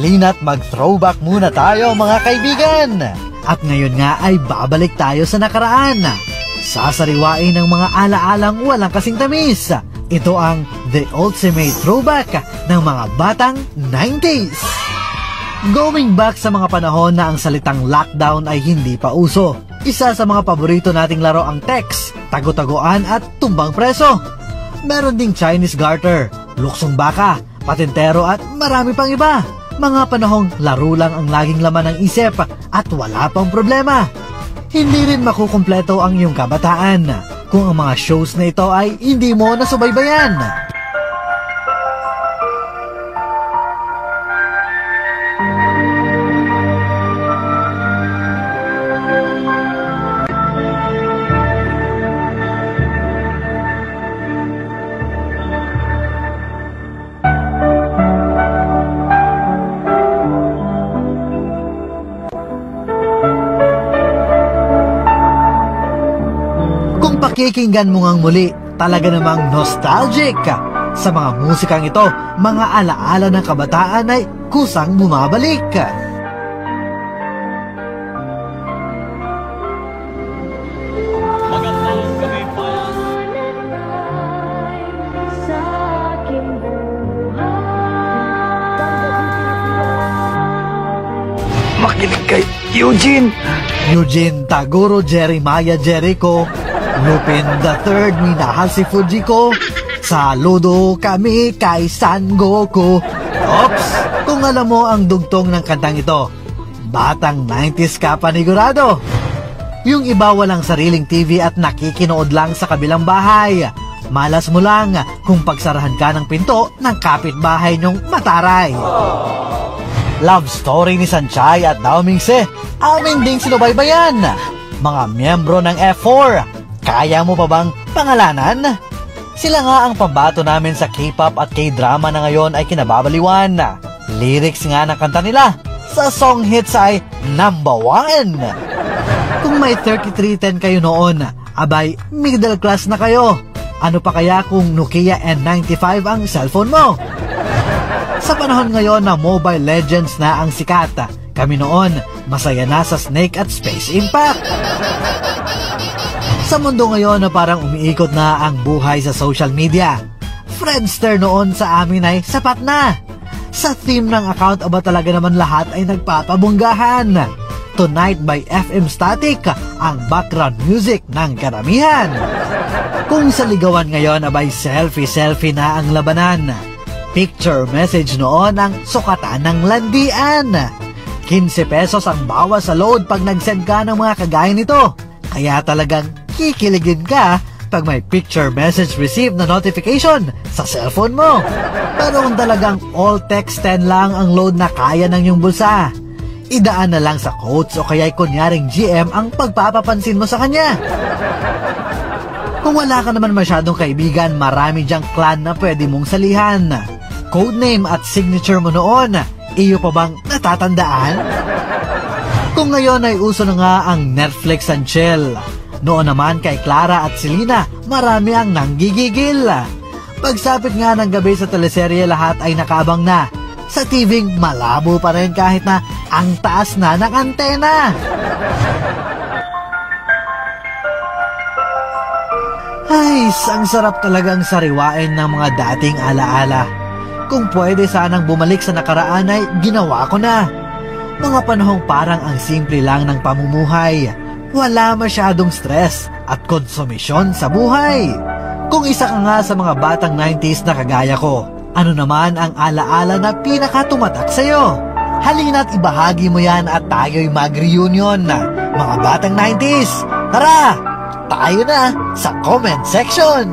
halina't mag-throwback muna tayo mga kaibigan. At ngayon nga ay babalik tayo sa nakaraan. Sasariwain ng mga alaalang walang kasing tamis. Ito ang The Ultimate Throwback ng mga batang 90s. Going back sa mga panahon na ang salitang lockdown ay hindi pa uso. Isa sa mga paborito nating laro ang text, tago-taguan at tumbang preso. Meron ding Chinese garter, luksong baka, patintero at marami pang iba. Mga panahong laro lang ang laging laman ng isip at wala pang problema. Hindi rin makukumpleto ang iyong kabataan kung ang mga shows na ito ay hindi mo nasubaybayan. Pakikinggan mo ngang muli, talaga namang nostalgic. Sa mga musikang ito, mga alaala ng kabataan ay kusang bumabalik. Magandang gabi pa. Makinig kay Eugene Taguro, Jeremiah Jericho, Lupin III, minahal si Fujiko. Saludo kami kay San Goku. Ops! Kung alam mo ang dugtong ng kantang ito, batang 90s ka panigurado. Yung iba walang sariling TV at nakikinood lang sa kabilang bahay. Malas mo lang kung pagsarahan ka ng pinto ng kapitbahay nyong mataray. Love story ni Sanchay at Dao Mingse, amin ding sinubaybayan. Mga miyembro ng F4, kaya mo pa bang pangalanan? Sila nga ang pambato namin sa K-pop at K-drama na ngayon ay kinababaliwan. Lyrics nga ng kanta nila sa song hits ay #1. Kung may 3310 kayo noon, abay middle class na kayo. Ano pa kaya kung Nokia N95 ang cellphone mo? Sa panahon ngayon na Mobile Legends na ang sikat, kami noon masaya na sa Snake at Space Impact. Sa mundo ngayon na parang umiikot na ang buhay sa social media, Friendster noon sa amin ay sapat na. Sa theme ng account aba talaga naman lahat ay nagpapabunggahan. Tonight by FM Static ang background music ng karamihan. Kung sa ligawan ngayon abay selfie na ang labanan. Picture message noon ang sukatan ng landian. 15 pesos ang bawas sa load pag nag-send ka ng mga kagaya nito. Kaya talagang kikiligin ka pag may picture message received na notification sa cellphone mo. Pero kung talagang all text 10 lang ang load na kaya ng iyong bulsa, idaan na lang sa quotes o kaya'y kunyaring GM ang pagpapapansin mo sa kanya. Kung wala ka naman masyadong kaibigan, marami diyang clan na pwede mong salihan. Codename at signature mo noon, iyo pa bang natatandaan? Kung ngayon ay uso na nga ang Netflix and chill, noon naman kay Clara at Selena, marami ang nanggigigil. Pagsapit nga ng gabi sa teleserye, lahat ay nakaabang na. Sa TV malabo pa rin kahit na ang taas na ng antena. Ay, ang sarap talagang sariwain ng mga dating alaala. Kung pwede sanang bumalik sa nakaraan ay ginawa ko na. Mga panahong parang ang simple lang ng pamumuhay. Wala masyadong stress at konsumisyon sa buhay. Kung isa ka nga sa mga batang 90s na kagaya ko, ano naman ang alaala na pinakatumatak sa'yo? Halina't ibahagi mo yan at tayo'y mag-reunion. Mga batang 90s, tara! Tayo na sa comment section!